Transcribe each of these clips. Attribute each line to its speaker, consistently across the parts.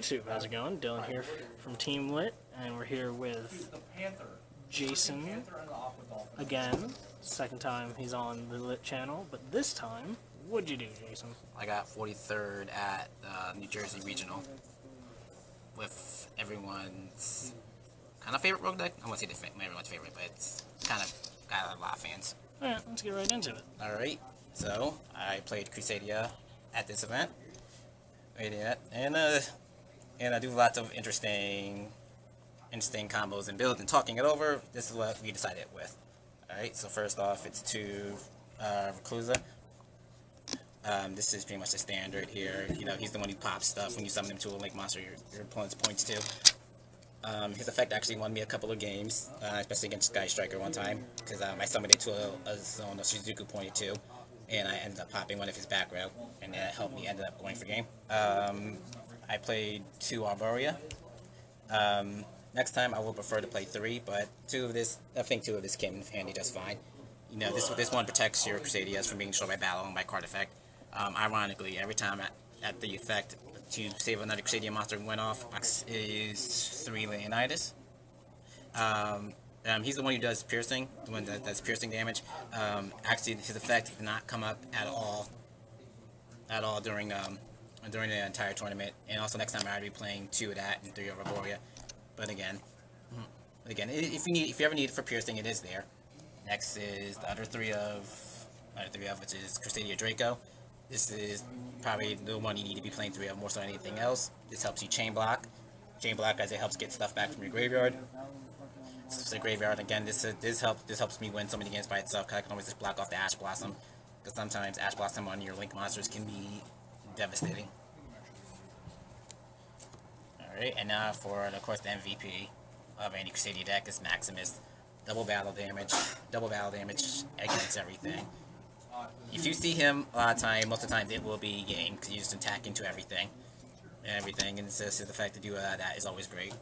Speaker 1: YouTube, how's it going? Dylan here from Team Lit, and we're here with Jason again. Second time he's on the Lit channel, but this time, what'd you do, Jason?
Speaker 2: I got 43rd at the New Jersey Regional with everyone's kind of favorite rogue deck. I won't say everyone's favorite, but it's kind of got a lot of fans.
Speaker 1: Alright, let's get right into it.
Speaker 2: Alright, so I played Crusadia at this event. And I do lots of interesting combos and builds, and talking it over, this is what we decided with. Alright, so first off, it's two Reclusa. This is pretty much the standard here. You know, he's the one who pops stuff when you summon him to a link monster your opponent's points to. His effect actually won me a couple of games, especially against Sky Striker one time, because I summoned it to a zone that Shizuku pointed to, and I ended up popping one of his back row, and that helped me end up going for game. I played 2 Arborea. Next time I will prefer to play 3, but I think two of this came in handy just fine. You know, this one protects your Crusadias from being destroyed by battle and by card effect. Ironically, every time at the effect to save another Crusadia monster went off, is 3 Leonidas. He's the one who does piercing, the one that does piercing damage. Actually, his effect did not come up at all during the entire tournament. And also next time I'll be playing 2 of that and 3 of Arborea. But again, if you ever need it for piercing, it is there. Next is the other three of which is Crusadia Draco. This is probably the one you need to be playing 3 of more so than anything else. This helps you chain block as it helps get stuff back from your graveyard. So the graveyard again. This helps me win so many games by itself, because I can always just block off the Ash Blossom, because sometimes Ash Blossom on your link monsters can be devastating. Alright, and now for of course the MVP of any Crusadia deck is Maximus. Double battle damage against everything. If you see him most of the time it will be game, because you just attack into everything, and it's just the fact to do that is always great.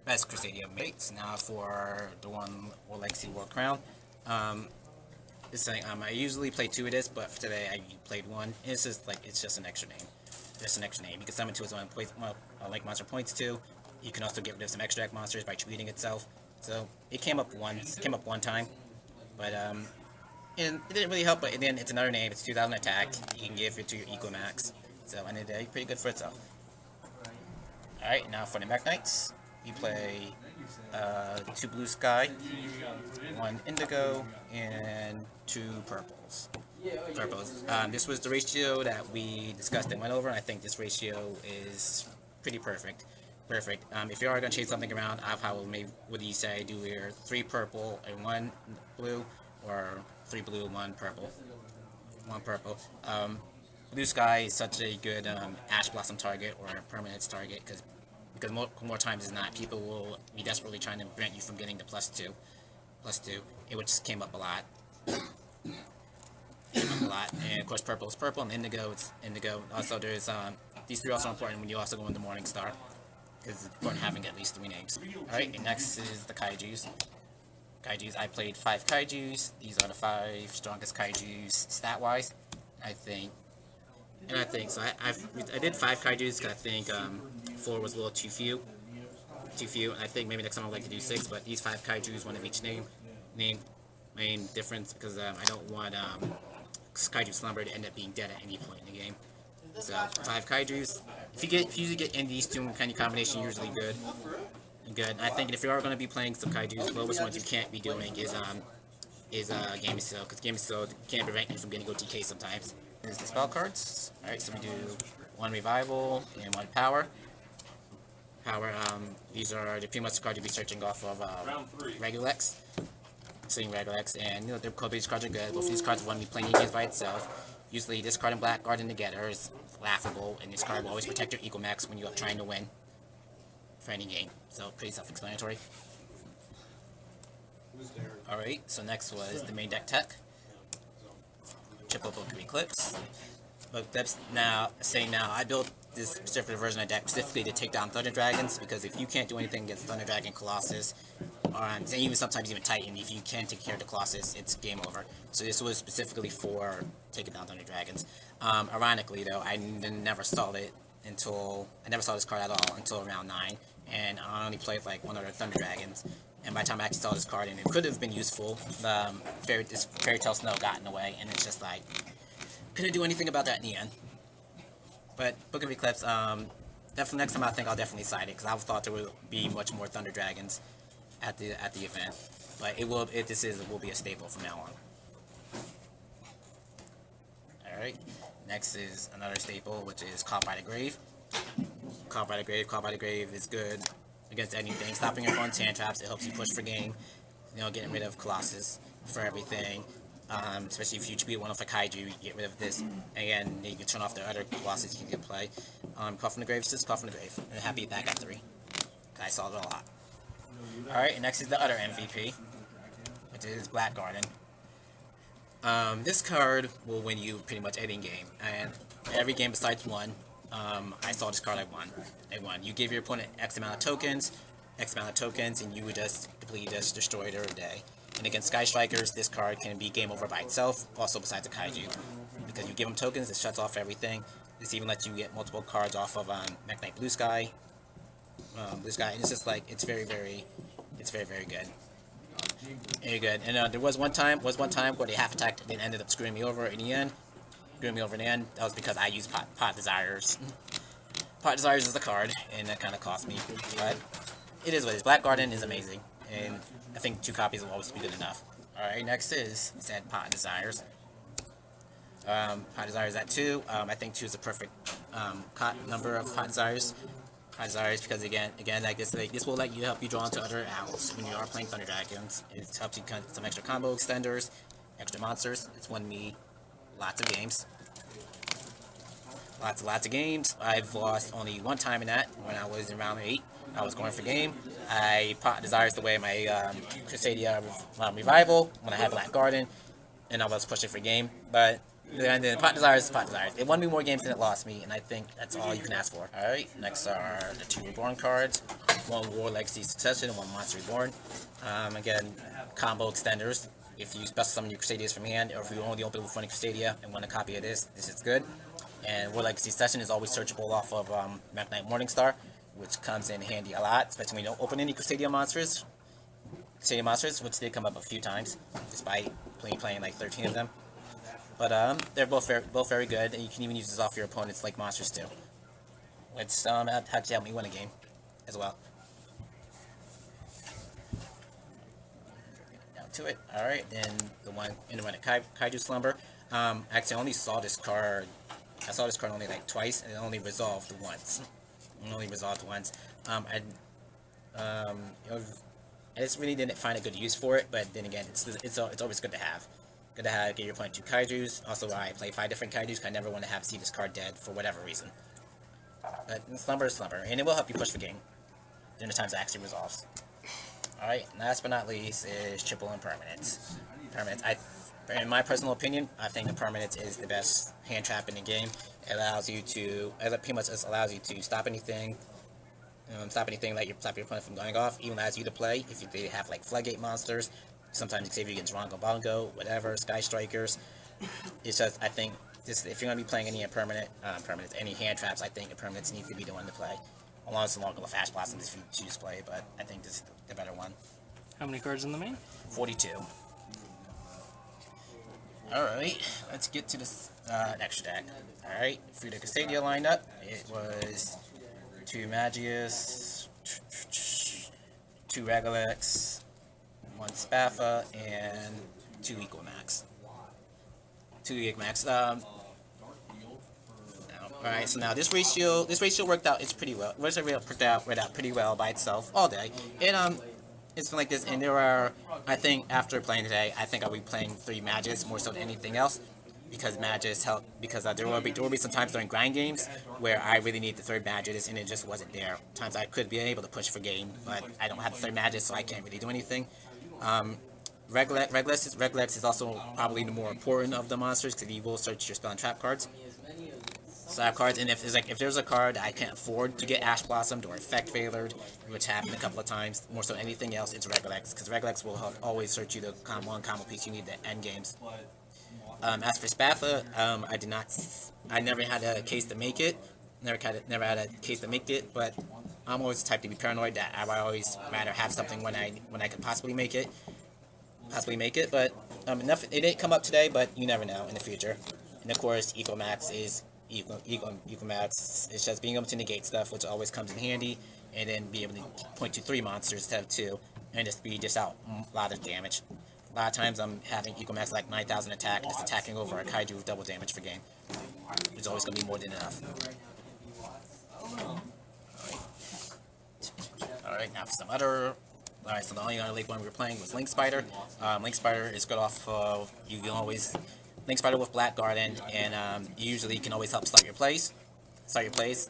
Speaker 2: Best Crusadia mates. Now for the one World Legacy World Crown. This thing, I usually play 2 of this, but for today I played 1. It's just an extra name. You can summon to his own link monster points to. You can also get rid of some extra deck monsters by treating itself. So it came up one time, but and it didn't really help. But then it's another name. It's 2,000 attack. You can give it to your equal max. So and it's pretty good for itself. All right, now for the Mech Knights, we play 2 blue sky, 1 indigo, and 2 purples. This was the ratio that we discussed and went over, and I think this ratio is pretty perfect. If you are going to change something around, what do you say? Do your 3 purple and 1 blue, or 3 blue and 1 purple? 1 purple. Blue sky is such a good Ash Blossom target or permanence target, because more times than not, people will be desperately trying to prevent you from getting the +2, which came up a lot. And of course purple is purple, and indigo it's indigo. Also there's these 3 are also important when you also go into Morning Star, because it's important having at least 3 names. Alright, and next is the Kaijus. I played 5 Kaijus. These are the 5 strongest Kaijus stat wise, I think. So I did 5 Kaijus because I think 4 was a little too few, and I think maybe next time I'd like to do 6, but these 5 Kaijus, 1 of each name, main difference, because I don't want Kaiju Slumber to end up being dead at any point in the game. So 5 Kaijus. If you usually get in these 2 kind of combination, usually good. And I think if you are going to be playing some Kaijus, the lowest ones you can't be doing is Game Seal, because Game Seal can't prevent you from getting OTK sometimes. Here's the spell cards. Alright, so we do 1 Revival and 1 Power. These are pretty much the cards you'll be searching off of Regulex. Seeing Regulex, and you know, both these cards are good. Both of these cards won't be playing games by itself. Usually this card and Blackguard together is laughable, and this card will always protect your equal max when you're trying to win for any game. So pretty self-explanatory. Alright, so next was the main deck tech. Triple Book of Eclipse. But that's now I built this specific version of deck specifically to take down Thunder Dragons, because if you can't do anything against Thunder Dragon, Colossus, and even sometimes even Titan, if you can't take care of the Colossus, it's game over. So this was specifically for taking down Thunder Dragons. Ironically though, I never saw it until I never saw this card at all until around 9, and I only played like one other Thunder Dragons. And by the time I actually saw this card, and it could have been useful, this Fairy Tale Snow got in the way, and it's just like couldn't do anything about that in the end. But Book of Eclipse, definitely next time I think I'll definitely side it because I thought there would be much more Thunder Dragons at the event, but it will be a staple from now on. All right, next is another staple, which is Caught by the Grave. Caught by the Grave is good against anything, stopping your opponent's hand traps. It helps you push for game. You know, getting rid of Colossus for everything. Especially if you beat one off a kaiju, you get rid of this. Again, you can turn off the other Colossus you can play. Caught from the Grave is just Caught from the Grave. And happy back at 3. I saw it a lot. Alright, and next is the other MVP, which is Black Garden. This card will win you pretty much any game. And every game besides one, I saw this card, I won. You give your opponent X amount of tokens, and you would just completely just destroy their day. And against Sky Strikers, this card can be game over by itself, also besides the kaiju. Because you give them tokens, it shuts off everything. This even lets you get multiple cards off of Mech Knight Blue Sky. And it's just like, it's very, very good. Very good. And there was one time where they half attacked and ended up screwing me over in the end. That was because I used Pot Desires. Pot Desires is the card, and that kind of cost me. But it is what it is. Black Garden is amazing, and I think 2 copies will always be good enough. Alright, next is Pot Desires. Pot Desires at 2. I think 2 is the perfect number of Pot Desires. Pot Desires because again, like this will help you draw into other owls when you are playing Thunder Dragons. It helps you cut some extra combo extenders, extra monsters. It's won me lots of games. Lots of games. I've lost only one time in that when I was in round 8. I was going for game. I Pot Desires away my Crusadia Revival when I had Black Garden, and I was pushing for game. But then Pot Desires is Pot Desires. It won me more games than it lost me, and I think that's all you can ask for. Alright, next are the 2 Reborn cards. 1 War Legacy Succession and 1 Monster Reborn. Again, combo extenders. If you special summon your Crusadias from hand, or if you only open with one Crusadia and want a copy of this is good. And War Legacy Session is always searchable off of Mech Knight Morningstar, which comes in handy a lot, especially when you don't open any Crusadia monsters, which did come up a few times, despite playing like 13 of them. But they're both very good, and you can even use this off your opponents like monsters too, which actually helped me win a game as well. Down to it. All right, then the one in the Kaiju Slumber. Actually, I only saw this card. I saw this card only like twice, and it only resolved once. I just really didn't find a good use for it, but then again, it's always good to have. Get your opponent 2 kaijus. Also, I play 5 different kaijus, because I never want to see this card dead for whatever reason. But Slumber is Slumber, and it will help you push the game during the times it actually resolves. Alright, last but not least is Triple and Permanence. In my personal opinion, I think the Permanence is the best hand trap in the game. It pretty much allows you to stop anything. Stop your opponent from going off, even allows you to play if they have like Floodgate monsters. Sometimes Xavier gets Rongo Bongo, whatever, Sky Strikers. It's just, I think, if you're going to be playing any any hand traps, I think the Permanence needs to be the one to play. Along with Ash Blossoms if you choose to play, but I think this is the better one.
Speaker 1: How many cards in the main?
Speaker 2: 42. Alright, let's get to this extra deck. Alright, for the Crusadia lineup, it was 2 Magius, 2 Regalex, 1 Spaffa, and 2 Equamax. 2 Equamax. Alright, so now this ratio worked out. It's pretty well. Worked out pretty well by itself all day. It's been like this, and there are. I think after playing today, I think I'll be playing 3 Magis more so than anything else, because Magis help. Because there will be some times during grind games where I really need the 3rd Magis, and it just wasn't there. Times I could be able to push for game, but I don't have the 3rd Magis, so I can't really do anything. Regalex is also probably the more important of the monsters because he will search your spell and trap cards. Slap cards, and if there's a card I can't afford to get Ash Blossomed or Effect Favored, which happened a couple of times, more so than anything else, it's Regalex, because Regalex will always search you the combo piece you need to end games. As for Spatha, I never had a case to make it, Never had a case to make it, but I'm always the type to be paranoid that I would always rather have something when I could possibly make it. But it didn't come up today, but you never know in the future. And of course, Ecomax is Ecomax. It's just being able to negate stuff, which always comes in handy, and then be able to point to 3 monsters instead of 2, and just be just out a lot of damage. A lot of times I'm having Ecomax like 9,000 attack, and just attacking over a Kaiju with double damage for game. It's always going to be more than enough. Alright, now for some other... Alright, so the only other Lake one we were playing was Link Spider. Link Spider is good off of... You can always... Link Spider with Black Garden, and usually can always help start your plays. It's very good.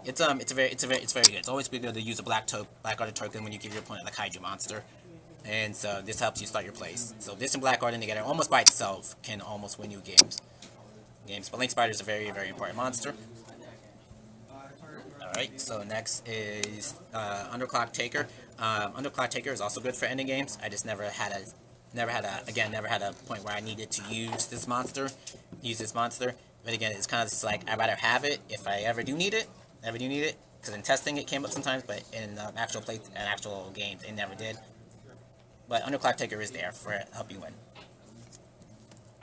Speaker 2: It's always good to use a Black Garden token when you give your opponent a Kaiju monster. And so this helps you start your plays. So this and Black Garden together, almost by itself, can almost win you games. But Link Spider is a very, very important monster. Alright, so next is Underclock Taker. Underclock Taker is also good for ending games. I just never had a point where I needed to use this monster. But again, it's kind of just like I'd rather have it if I ever do need it. Because in testing it came up sometimes, but in actual games it never did. But Underclock Taker is there for help you win.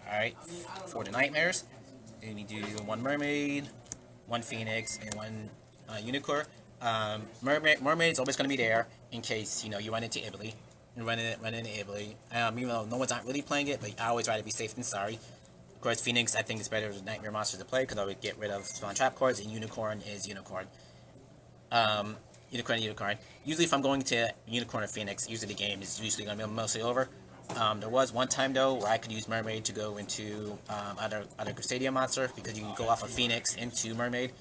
Speaker 2: Alright, for the Nightmares, we do 1 Mermaid, 1 Phoenix, and 1 Unicorn. Mermaid's always going to be there in case you run into Italy. Even though no one's not really playing it, but I always try to be safe than sorry. Of course, Phoenix I think is better as a Nightmare monster to play because I would get rid of spawn trap cards, and Unicorn is Unicorn. Unicorn. Usually if I'm going to Unicorn or Phoenix, usually the game is usually going to be mostly over. There was one time though where I could use Mermaid to go into other Crusadia monster, because you can go off of Phoenix into Mermaid,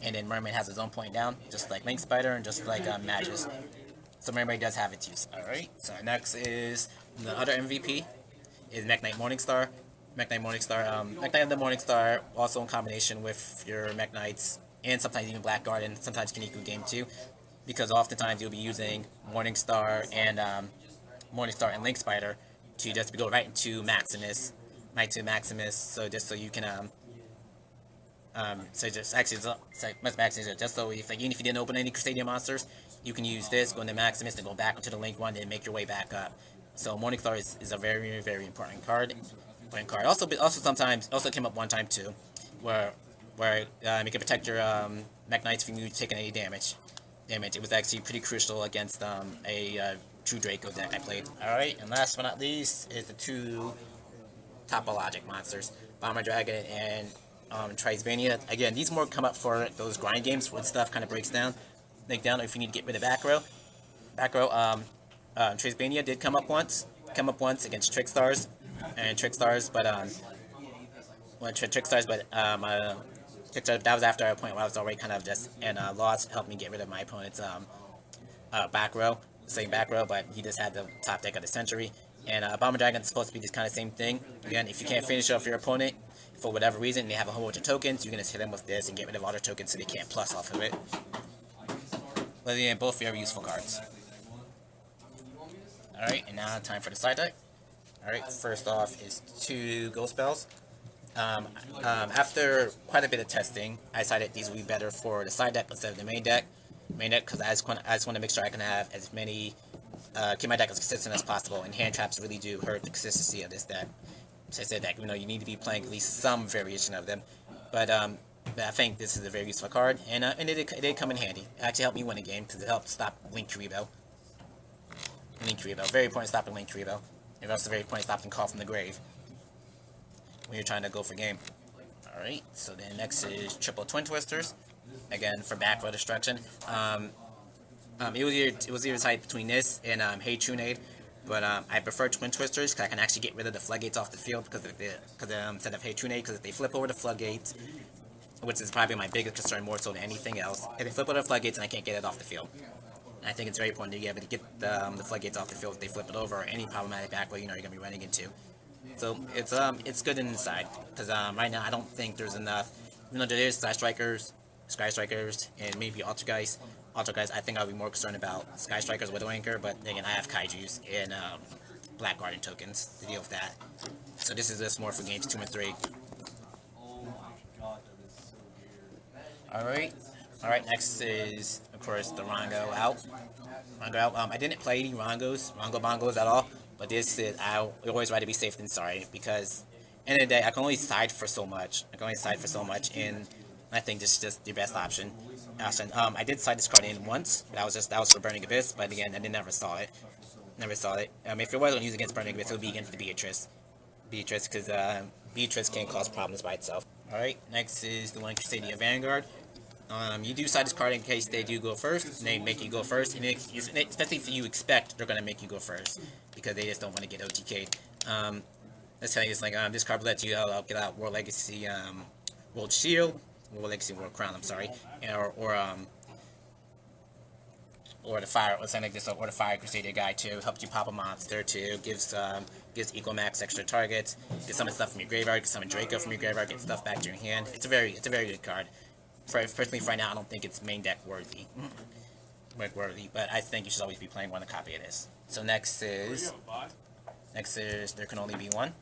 Speaker 2: and then Mermaid has its own point down, just like Link Spider and just like Magus. So Mermaid does have its use. Alright, so next is the other MVP, is Mech Knight Morningstar. Mech Knight of the Morningstar, also in combination with your Mech Knights, and sometimes even Black Garden, sometimes Kaniku Game 2, because oftentimes you'll be using Morningstar and Link Spider to just go right into Maximus, so just so you can just so if even if you didn't open any Crusadia monsters, you can use this, go into Maximus, then go back into the Link one, and make your way back up. So Morningstar is a very, very important card. Also came up one time too, where you can protect your Mech Knights from you taking any damage. It was actually pretty crucial against a true Draco deck I played. Alright, and last but not least is the 2 Topologic monsters, Bomber Dragon and Trickstars. Again, these more come up for those grind games when stuff kind of breaks down. If you need to get rid of back row. Trickstars did come up once against Trickstars, that was after a point where I was already kind of just lost, helped me get rid of my opponent's back row, but he just had the top deck of the century. And Bomber Dragon is supposed to be this kind of same thing. Again, if you can't finish off your opponent for whatever reason, and they have a whole bunch of tokens, you can just hit them with this and get rid of all their tokens so they can't plus off of it. But again, both very useful cards. Alright, and now time for the side deck. Alright, first off is 2 Ghost Spells. After quite a bit of testing, I decided these would be better for the side deck instead of the main deck. Because I just want to make sure I can have as many, keep my deck as consistent as possible, and hand traps really do hurt the consistency of this deck. You need to be playing at least some variation of them. But I think this is a very useful card, and it did come in handy. It actually helped me win a game because it helped stop Link Karibo. Very important stopping Link Karibo. It's also very important stopping Call from the Grave when you're trying to go for game. Alright, so then next is triple Twin Twisters. Again, for back row destruction. It was either tight between this and Hey Trunade, but I prefer Twin Twisters because I can actually get rid of the floodgates off the field instead of Hey Trunade, because if they flip over the floodgates, which is probably my biggest concern more so than anything else, if they flip over the floodgates and I can't get it off the field. I think it's very important to be able to get the floodgates off the field if they flip it over, or any problematic back row you're going to be running into. So it's good inside, because right now I don't think there's enough. Even though there is Sky Strikers, and maybe Altergeist, I think I'll be more concerned about Sky Strikers, Widow Anchor, but again I have Kaijus and Black Garden tokens to deal with that. So this is just more for games 2 and 3. Alright, next is, of course, the Rongo out. I didn't play any Rongo Bongos at all, but this is, I always try to be safe than sorry, because, end of the day, I can only side for so much. And I think this is just the best option. I did side this card in once, that was for Burning Abyss, but again, I never saw it. If it was going to use against Burning Abyss, it would be against the Beatrice, because Beatrice can cause problems by itself. Alright, next is the one Crusadia Vanguard. You do side this card in case they do go first, and they make you go first, and especially if you expect they're going to make you go first, because they just don't want to get OTK'd. Let's tell you, it's like, this card lets you get out World Legacy, World Shield, World Legacy, World Crown, I'm sorry, or the Fire, or something like this, or the Fire Crusader guy too, helps you pop a monster too, gives equal max extra targets, get some stuff from your graveyard, get some Draco from your graveyard, get stuff back to your hand. It's a very good card. Personally, for right now, I don't think it's main deck worthy. But I think you should always be playing one copy of this. So next is There Can Only Be One.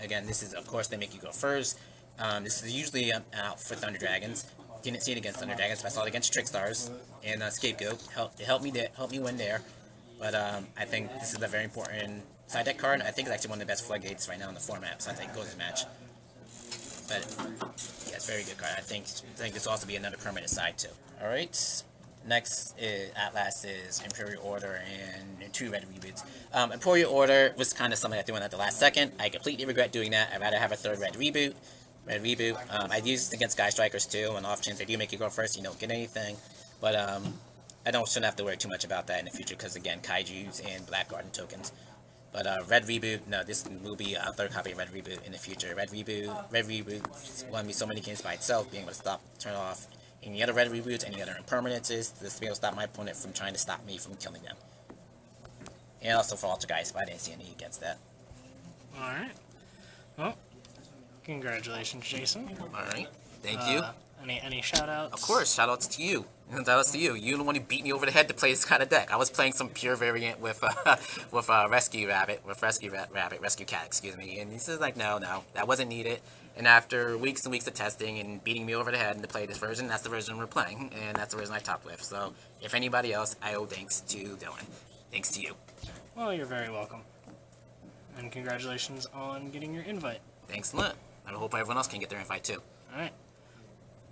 Speaker 2: Again, this is, of course, they make you go first. This is usually out for Thunder Dragons. Didn't see it against Thunder Dragons, but I saw it against Trickstars and Scapegoat. It helped me win there. But I think this is a very important side deck card. I think it's actually one of the best floodgates right now in the format, besides like Golden Match. But yeah, it's a very good card. I think this will also be another permanent side too. Alright. Next at last is Imperial Order and 2 red reboots. Imperial Order was kind of something I threw in at the last second. I completely regret doing that. I'd rather have a 3rd red reboot. I use it against Sky Strikers too, and off chance they do make you go first, you don't get anything. But I shouldn't have to worry too much about that in the future, because again, Kaijus and Black Garden tokens. But Red Reboot, no, this will be a 3rd copy of Red Reboot in the future. Red Reboot won me so many games by itself, being able to stop, turn off any other Red Reboots, any other impermanences, just to be able to stop my opponent from trying to stop me from killing them. And also for Altergeist, but I didn't see any against that.
Speaker 1: Alright. Well, congratulations, Jason.
Speaker 2: Alright, thank you.
Speaker 1: Any shout-outs?
Speaker 2: Of course, shoutouts to you. Shoutouts to you. You're the one who beat me over the head to play this kind of deck. I was playing some pure variant with Rescue Cat, excuse me. And he says like, no, that wasn't needed. And after weeks and weeks of testing and beating me over the head to play this version, that's the version we're playing, and that's the version I topped with. So, if anybody else, I owe thanks to Dylan. Thanks to you.
Speaker 1: Well, you're very welcome. And congratulations on getting your invite.
Speaker 2: Thanks a lot. I hope everyone else can get their invite too.
Speaker 1: Alright.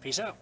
Speaker 1: Peace out.